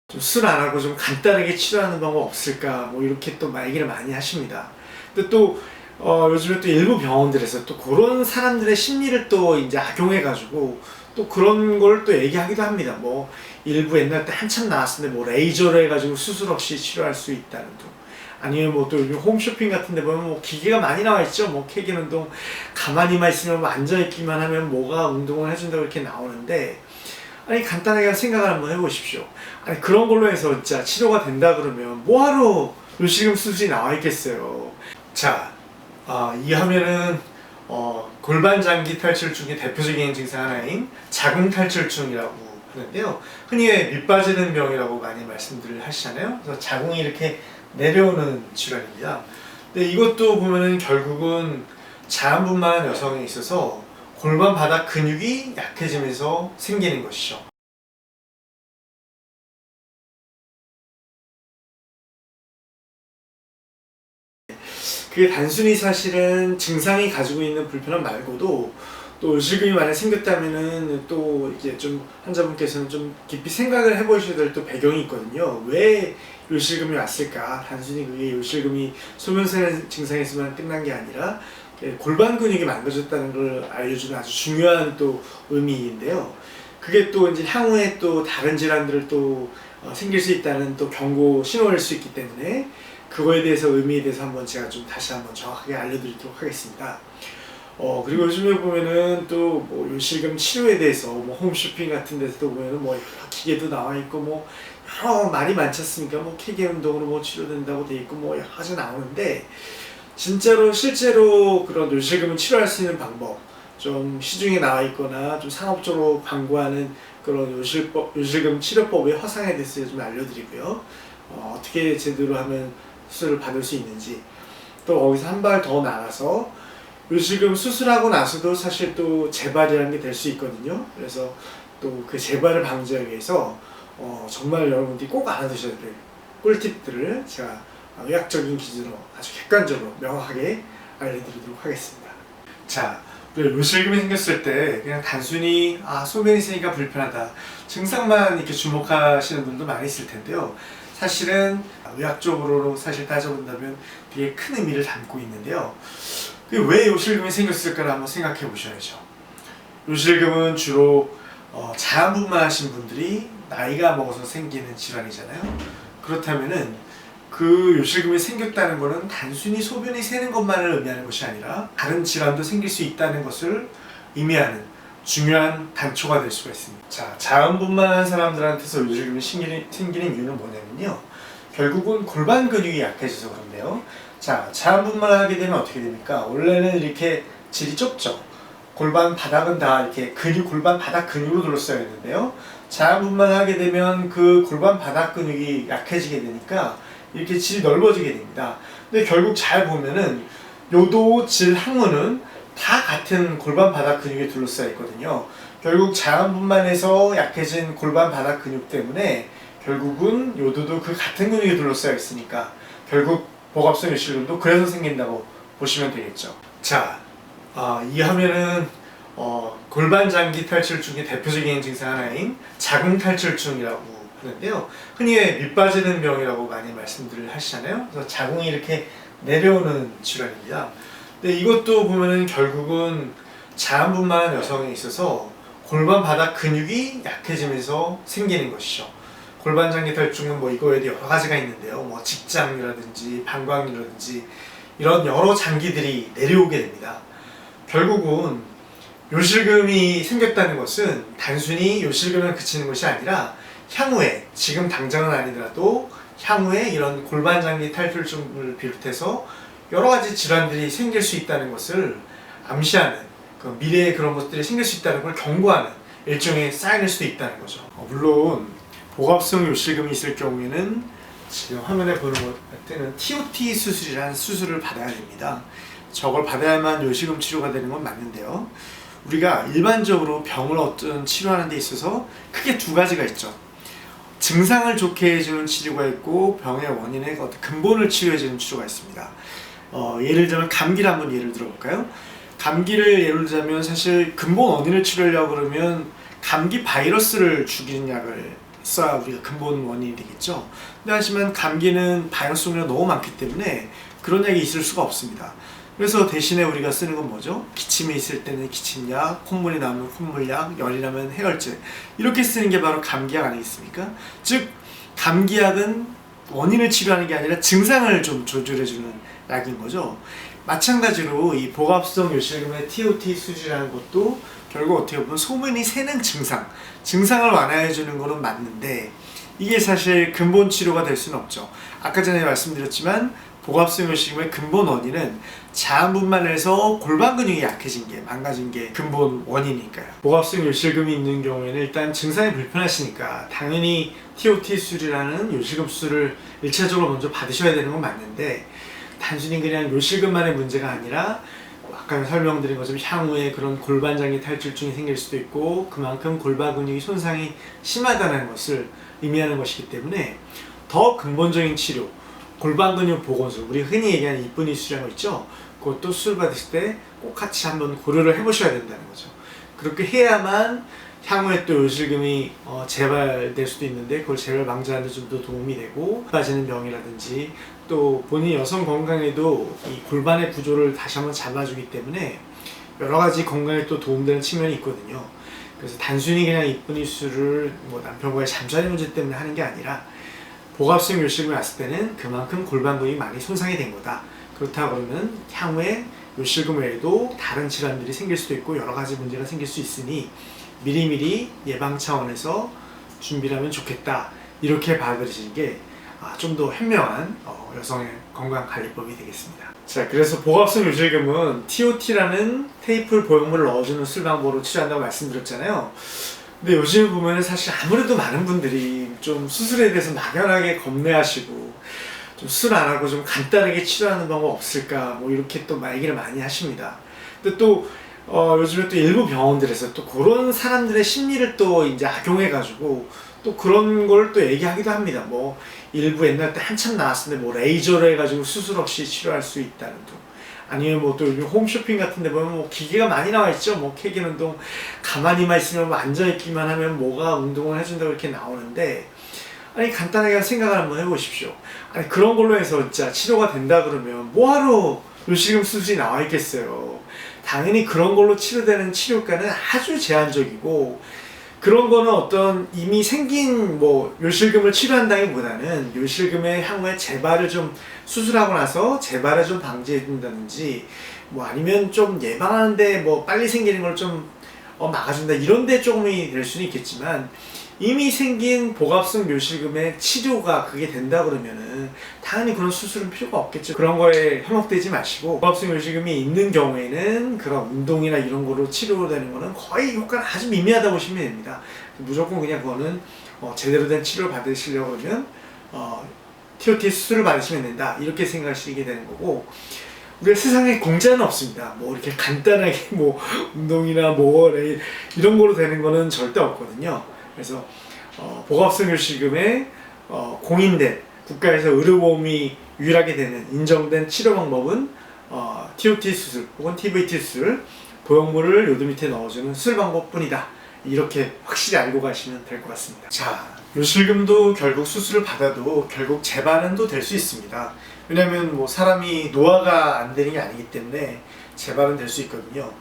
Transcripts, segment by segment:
좀 술 안 하고 좀 간단하게 치료하는 방법 없을까 뭐 이렇게 또 얘기를 많이 하십니다. 근데 또 요즘에 또 일부 병원들에서 또 그런 사람들의 심리를 또 이제 악용해 가지고 또 그런 걸 또 얘기하기도 합니다. 뭐 일부 옛날 때 한참 나왔을 때 뭐 레이저로 해가지고 수술 없이 치료할 수 있다는 둥, 아니면 뭐 또 요즘 홈쇼핑 같은 데 보면 뭐 기계가 많이 나와 있죠. 뭐 케이크 운동, 가만히만 있으면 뭐 앉아있기만 하면 뭐가 운동을 해준다고 이렇게 나오는데, 아니 간단하게 생각을 한번 해보십시오. 아니 그런 걸로 해서 진짜 치료가 된다 그러면 뭐하러 요실금 수술이 나와 있겠어요. 자, 이 화면은 골반 장기 탈출증의 대표적인 증상 하나인 자궁 탈출증이라고 하는데요. 흔히 밑 빠지는 병이라고 많이 말씀들을 하시잖아요. 그래서 자궁이 이렇게 내려오는 질환입니다. 근데 이것도 보면은 결국은 자음분만한 여성에 있어서 골반 바닥 근육이 약해지면서 생기는 것이죠. 그게 단순히 사실은 증상이 가지고 있는 불편함 말고도 또 요실금이 만약 생겼다면은 또 이제 좀 환자분께서는 좀 깊이 생각을 해보셔야 될 또 배경이 있거든요. 왜 요실금이 왔을까? 단순히 그게 요실금이 소변세는 증상에서만 끝난 게 아니라 골반 근육이 망가졌다는 걸 알려주는 아주 중요한 또 의미인데요. 그게 또 이제 향후에 또 다른 질환들을 또 생길 수 있다는 또 경고 신호일 수 있기 때문에 그거에 대해서 의미에 대해서 한번 제가 좀 다시 한번 정확하게 알려드리도록 하겠습니다. 그리고 요즘에 보면은 또 뭐 요실금 치료에 대해서 뭐 홈쇼핑 같은 데서도 보면은 뭐 여러 기계도 나와 있고 뭐 여러 말이 많지 않습니까? 뭐 케이크 운동으로 뭐 치료된다고 돼 있고 뭐 여러 가지 나오는데, 진짜로 실제로 그런 요실금을 치료할 수 있는 방법, 좀 시중에 나와 있거나 좀 상업적으로 광고하는 그런 요실금 치료법의 허상에 대해서 좀 알려드리고요. 어떻게 제대로 하면 수술을 받을 수 있는지, 또 거기서 한 발 더 나가서 요실금 수술하고 나서도 사실 또 재발이라는 게 될 수 있거든요. 그래서 또 그 재발을 방지하기 위해서 정말 여러분들이 꼭 알아두셔야 될 꿀팁들을 제가 의학적인 기준으로 아주 객관적으로 명확하게 알려드리도록 하겠습니다. 자, 요실금이 생겼을 때 그냥 단순히 소변이 있으니까 불편하다 증상만 이렇게 주목하시는 분도 많이 있을 텐데요. 사실은 의학적으로 사실 따져본다면 되게 큰 의미를 담고 있는데요. 왜 요실금이 생겼을까를 한번 생각해 보셔야죠. 요실금은 주로 자음분만 하신 분들이 나이가 먹어서 생기는 질환이잖아요. 그렇다면은 그 요실금이 생겼다는 것은 단순히 소변이 새는 것만을 의미하는 것이 아니라 다른 질환도 생길 수 있다는 것을 의미하는 중요한 단초가 될 수가 있습니다. 자, 자음분만한 사람들한테서 요실금이 생기는 이유는 뭐냐면요, 결국은 골반 근육이 약해져서 그런데요. 자, 자음분만을 하게 되면 어떻게 됩니까? 원래는 이렇게 질이 좁죠. 골반 바닥은 다 이렇게 골반 바닥 근육으로 둘러싸여 있는데요. 자음분만을 하게 되면 그 골반 바닥 근육이 약해지게 되니까 이렇게 질이 넓어지게 됩니다. 근데 결국 잘 보면은 요도 질 항문은 다 같은 골반 바닥 근육에 둘러싸여 있거든요. 결국 자음분만해서 약해진 골반 바닥 근육 때문에 결국은 요도도 그 같은 근육에 둘러싸여 있으니까 결국 복압성 요실금도 그래서 생긴다고 보시면 되겠죠. 자, 이 화면은 골반 장기 탈출증의 대표적인 증상 하나인 자궁 탈출증이라고 하는데요. 흔히 밑 빠지는 병이라고 많이 말씀들을 하시잖아요. 그래서 자궁이 이렇게 내려오는 질환입니다. 근데 이것도 보면은 결국은 자음분만한 여성에 있어서 골반 바닥 근육이 약해지면서 생기는 것이죠. 골반 장기 탈출증은 뭐 이거에 대해 여러 가지가 있는데요. 뭐 직장이라든지 방광이라든지 이런 여러 장기들이 내려오게 됩니다. 결국은 요실금이 생겼다는 것은 단순히 요실금을 그치는 것이 아니라 향후에, 지금 당장은 아니더라도 향후에 이런 골반 장기 탈출증을 비롯해서 여러 가지 질환들이 생길 수 있다는 것을 암시하는, 그 미래에 그런 것들이 생길 수 있다는 걸 경고하는 일종의 사인일 수도 있다는 거죠. 물론 복압성 요실금이 있을 경우에는 지금 화면에 보는 것 같은 TOT 수술이라는 수술을 받아야 됩니다. 저걸 받아야만 요실금 치료가 되는 건 맞는데요. 우리가 일반적으로 병을 어떤 치료하는 데 있어서 크게 두 가지가 있죠. 증상을 좋게 해주는 치료가 있고 병의 원인의 어떤 근본을 치료해주는 치료가 있습니다. 예를 들면 감기를 한번 예를 들어볼까요? 감기를 예를 들자면 사실 근본 원인을 치료하려고 그러면 감기 바이러스를 죽이는 약을 우리가 근본 원인이 되겠죠. 근데 하지만 감기는 바이러스 종류가 너무 많기 때문에 그런 약이 있을 수가 없습니다. 그래서 대신에 우리가 쓰는 건 뭐죠? 기침이 있을 때는 기침약, 콧물이 나면 콧물약, 열이 나면 해열제, 이렇게 쓰는 게 바로 감기약 아니겠습니까? 즉 감기약은 원인을 치료하는 게 아니라 증상을 좀 조절해주는 약인 거죠. 마찬가지로 이 복합성 요실금의 TOT 수지라는 것도 결국 어떻게 보면 소문이 새는 증상을 완화해주는 거는 맞는데 이게 사실 근본 치료가 될 수는 없죠. 아까 전에 말씀드렸지만 복합성 요실금의 근본 원인은 자음분만해서 골반 근육이 약해진 게, 망가진 게 근본 원인이니까요. 복합성 요실금이 있는 경우에는 일단 증상이 불편하시니까 당연히 TOT 수술이라는 요실금 수술을 1차적으로 먼저 받으셔야 되는 건 맞는데, 단순히 그냥 요실금만의 문제가 아니라 아까 설명드린 것처럼 향후에 그런 골반장애 탈출증이 생길 수도 있고 그만큼 골반 근육이 손상이 심하다는 것을 의미하는 것이기 때문에 더 근본적인 치료, 골반 근육 보건술, 우리 흔히 얘기하는 이쁜이 수술이라는 거 있죠. 그것도 수술 받으실 때 꼭 같이 한번 고려를 해보셔야 된다는 거죠. 그렇게 해야만 향후에 또 요실금이 재발될 수도 있는데 그걸 재발 방지하는 데 좀 더 도움이 되고, 빠지는 병이라든지 또 본인 여성 건강에도 이 골반의 구조를 다시 한번 잡아주기 때문에 여러 가지 건강에 또 도움되는 측면이 있거든요. 그래서 단순히 그냥 이쁜이 수술을 뭐 남편과의 잠자리 문제 때문에 하는 게 아니라 복합성 요실금이 왔을 때는 그만큼 골반 근육이 많이 손상이 된 거다. 그렇다 그러면 향후에 요실금 외에도 다른 질환들이 생길 수도 있고 여러 가지 문제가 생길 수 있으니 미리미리 예방 차원에서 준비를 하면 좋겠다. 이렇게 받아들이시는 게 좀 더 현명한 여성의 건강관리법이 되겠습니다. 자, 그래서 복합성 요실금은 TOT라는 테이프 보형물을 넣어주는 수술 방법으로 치료한다고 말씀드렸잖아요. 근데 요즘 보면 사실 아무래도 많은 분들이 좀 수술에 대해서 막연하게 겁내하시고 좀 수술 안 하고 좀 간단하게 치료하는 방법 없을까 뭐 이렇게 또 얘기를 많이 하십니다. 근데 또 요즘에 또 일부 병원들에서 또 그런 사람들의 심리를 또 이제 악용해가지고 또 그런 걸 또 얘기하기도 합니다. 뭐 일부 옛날 때 한참 나왔을 때 뭐 레이저로 해가지고 수술 없이 치료할 수 있다는 둥, 아니면 뭐 또 요즘 홈쇼핑 같은 데 보면 뭐 기계가 많이 나와 있죠. 뭐 케겔 운동 가만히만 있으면 뭐 앉아있기만 하면 뭐가 운동을 해준다고 이렇게 나오는데, 아니 간단하게 생각을 한번 해보십시오. 아니 그런 걸로 해서 진짜 치료가 된다 그러면 뭐하러 요실금 수술이 나와 있겠어요. 당연히 그런 걸로 치료되는 치료가는 아주 제한적이고, 그런 거는 어떤 이미 생긴 뭐 요실금을 치료한다기보다는 요실금의 향후에 재발을 좀 수술하고 나서 재발을 좀 방지해 준다든지 뭐 아니면 좀 예방하는데 뭐 빨리 생기는 걸 좀 막아준다, 이런 데 조금이 될 수는 있겠지만 이미 생긴 복합성 요실금의 치료가 그게 된다 그러면은 당연히 그런 수술은 필요가 없겠죠. 그런 거에 현혹되지 마시고 복합성 요실금이 있는 경우에는 그런 운동이나 이런 거로 치료되는 거는 거의 효과는 아주 미미하다고 보시면 됩니다. 무조건 그냥 그거는 제대로 된 치료를 받으시려고 그러면 TOT 수술을 받으시면 된다, 이렇게 생각하시게 되는 거고, 우리가 세상에 공짜는 없습니다. 뭐 이렇게 간단하게 뭐 운동이나 뭐 이런 거로 되는 거는 절대 없거든요. 그래서 복합성 요실금의 공인된, 국가에서 의료보험이 유일하게 되는 인정된 치료 방법은 TOT 수술 혹은 TVT 수술, 보형물을 요드 밑에 넣어주는 수술 방법뿐이다. 이렇게 확실히 알고 가시면 될 것 같습니다. 자, 요실금도 결국 수술을 받아도 결국 재발은 또 될 수 있습니다. 왜냐면 뭐 사람이 노화가 안 되는 게 아니기 때문에 재발은 될 수 있거든요.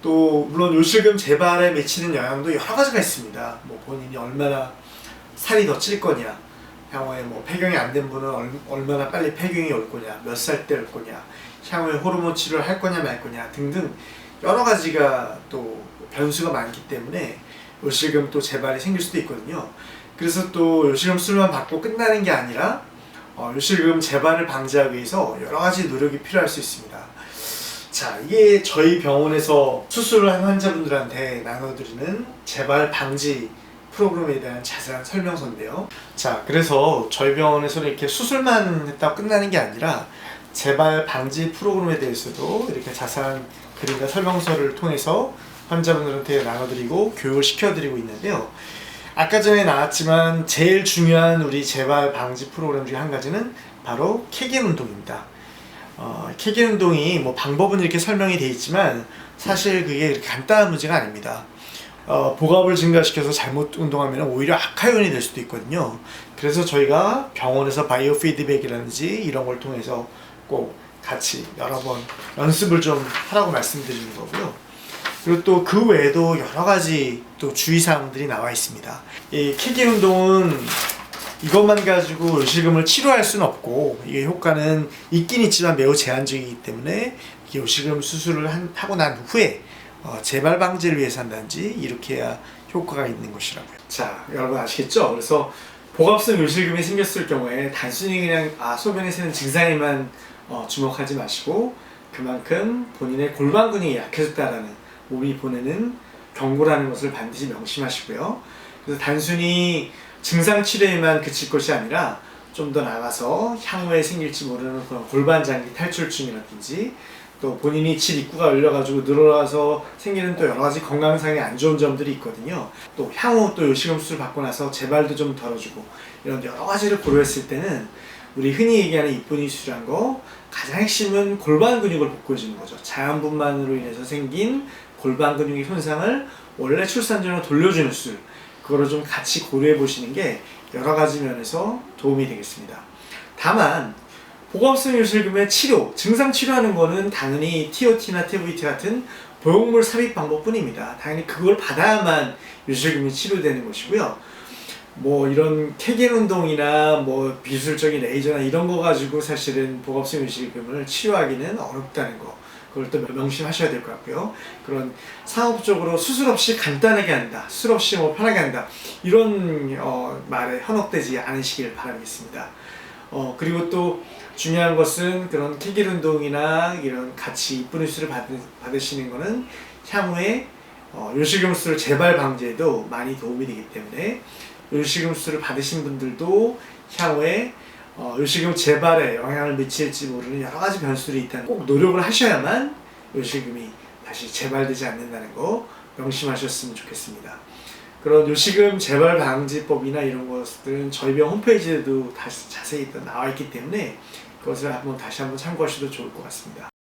또 물론 요실금 재발에 미치는 영향도 여러 가지가 있습니다. 뭐 본인이 얼마나 살이 더 찔 거냐, 향후에 뭐 폐경이 안 된 분은 얼마나 빨리 폐경이 올 거냐, 몇 살 때 올 거냐, 향후에 호르몬 치료를 할 거냐 말 거냐 등등 여러 가지가 또 변수가 많기 때문에 요실금 또 재발이 생길 수도 있거든요. 그래서 또 요실금 수술만 받고 끝나는 게 아니라 요실금 재발을 방지하기 위해서 여러 가지 노력이 필요할 수 있습니다. 자, 이게 저희 병원에서 수술을 한 환자분들한테 나눠드리는 재발 방지 프로그램에 대한 자세한 설명서인데요. 자, 그래서 저희 병원에서는 이렇게 수술만 했다고 끝나는 게 아니라 재발 방지 프로그램에 대해서도 이렇게 자세한 글이나 설명서를 통해서 환자분들한테 나눠드리고 교육을 시켜드리고 있는데요. 아까 전에 나왔지만 제일 중요한 우리 재발 방지 프로그램 중에 한 가지는 바로 케겔 운동입니다. 케겔 운동이 뭐 방법은 이렇게 설명이 되어 있지만 사실 그게 이렇게 간단한 문제가 아닙니다. 복압을 증가시켜서 잘못 운동하면 오히려 악화요인이 될 수도 있거든요. 그래서 저희가 병원에서 바이오 피드백이라든지 이런 걸 통해서 꼭 같이 여러 번 연습을 좀 하라고 말씀드리는 거고요. 그리고 또 그 외에도 여러 가지 또 주의사항들이 나와 있습니다. 이 케겔 운동은 이것만 가지고 요실금을 치료할 수는 없고, 이게 효과는 있긴 있지만 매우 제한적이기 때문에 요실금 수술을 하고 난 후에 재발 방지를 위해서 한다든지 이렇게 해야 효과가 있는 것이라고요. 자, 여러분 아시겠죠? 그래서 복압성 요실금이 생겼을 경우에 단순히 그냥 소변에 새는 증상에만 주목하지 마시고, 그만큼 본인의 골반 근육이 약해졌다라는 몸이 보내는 경고라는 것을 반드시 명심하시고요. 그래서 단순히 증상 치료에만 그칠 것이 아니라 좀 더 나가서 향후에 생길지 모르는 그런 골반 장기 탈출증이라든지, 또 본인이 질 입구가 열려가지고 늘어나서 생기는 또 여러 가지 건강상의 안 좋은 점들이 있거든요. 또 향후 또 요실금 수술 받고 나서 재발도 좀 덜어주고 이런 여러 가지를 고려했을 때는 우리 흔히 얘기하는 이쁜이 수술한 거 가장 핵심은 골반 근육을 복구해주는 거죠. 자연분만으로 인해서 생긴 골반 근육의 손상을 원래 출산 전으로 돌려주는 수술, 그거를 좀 같이 고려해 보시는 게 여러 가지 면에서 도움이 되겠습니다. 다만 복압성 요실금의 치료, 증상 치료하는 거는 당연히 TOT나 TVT 같은 보형물 삽입 방법뿐입니다. 당연히 그걸 받아야만 요실금이 치료되는 것이고요. 뭐 이런 케겔 운동이나 뭐 비술적인 레이저나 이런 거 가지고 사실은 복압성 요실금을 치료하기는 어렵다는 거, 그걸 또 명심하셔야 될 것 같고요. 그런 상업적으로 수술 없이 간단하게 한다, 수술 없이 뭐 편하게 한다, 이런 말에 현혹되지 않으시길 바라겠습니다. 그리고 또 중요한 것은 그런 케겔 운동이나 이런 같이 이쁜 수술을 받으시는 거는 향후에 요실금 수술 재발 방지에도 많이 도움이 되기 때문에 요실금 수술을 받으신 분들도 향후에 요실금 재발에 영향을 미칠지 모르는 여러 가지 변수들이 있다는, 꼭 노력을 하셔야만 요실금이 다시 재발되지 않는다는 거 명심하셨으면 좋겠습니다. 그런 요실금 재발 방지법이나 이런 것들은 저희 병 홈페이지에도 다시 자세히 나와 있기 때문에 그것을 다시 한번 참고하셔도 좋을 것 같습니다.